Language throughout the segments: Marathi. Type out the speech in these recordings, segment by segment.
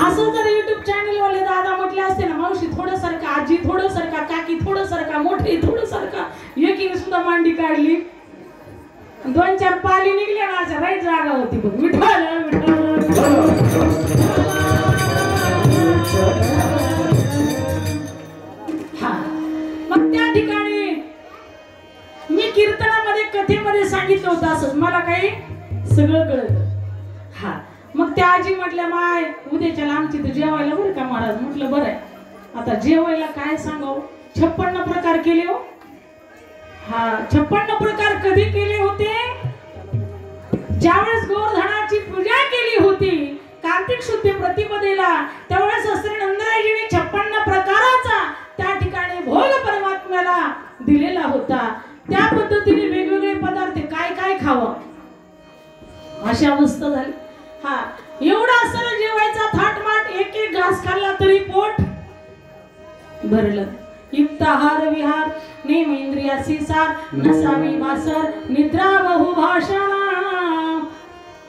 असं जर YouTube चॅनल वाले दादा म्हटले असते ना, मावशी थोडं सरका, आजी थोडं सरका, काकी थोडं सरका, मोठी थोडं सरका, एकीने सुद्धा मांडी काढली, 2-4 पाली निघल्या ना, अशा राईट जागा होती बघ. हा, मग त्या ठिकाणी मी कीर्तनामध्ये कथेमध्ये सांगितलं होतं असंच, मला काही सगळं कळत. हा, मग त्या आजी म्हटल्या, माय उद्याच्याला आमची तर जेवायला बरं का महाराज. म्हटलं बरं आहे, आता जेवायला काय सांगावं. 56 प्रकार केले हो. हा, 56 प्रकार कधी केले होते? ज्यावेळेस गोवर्धनाची पूजा केली होती कार्तिक शुद्ध प्रतिपदेला, त्यावेळेस श्री नंदरायजीने 56 प्रकाराचा त्या ठिकाणी भोग परमात्म्याला दिलेला होता. त्या पद्धतीने वेगवेगळे पदार्थ काय काय खावं अशी अवस्था झाली. हा, एवढा सरळ जेवायचा थाटमाट, एक एक घास खाल्ला तरी पोट भरलं. युक्ताहार विहार नेम इंद्रियासी सार, नसावी वासर निद्रा बहुभाषण.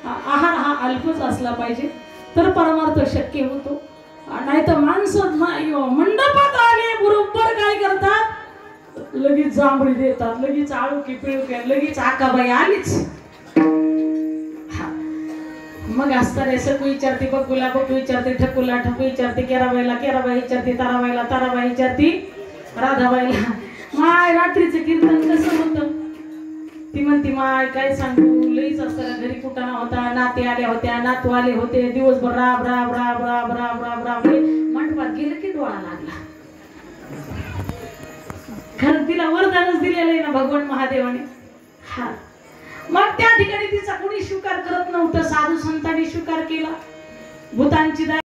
आहार हा अल्पच असला पाहिजे तर परमार्थ शक्य होतो. नाही तर माणसं मंडपात आले बरोबर काय करतात, लगेच जांभळी देतात, लगेच आळुकी पिळुकी, लगेच आकाबाई आलीच. मग असताना सकू विचारते, बकुला बकू विचारते, ठकुला ठकू विचारते, केराबाईला केराबाई विचारते, ताराबाईला ताराबाई विचारते, राधाबाईला माय रात्रीचं कीर्तन कसं होतं. ती म्हणती, माय काय सांगू, लईच असताना घरी कुटाणा होता, नाते आल्या होत्या, नातू आले होते, दिवसभर राब राब राब राब राब राब राब, मंडपात गेलं की डोळा लागला. खरं तिला वरदानच दिलेलं आहे ना भगवान महादेवाने. हा, मग त्या ठिकाणी तिचा कोणी स्वीकार करत नव्हतं, साधू संतांनी स्वीकार केला. भूतांची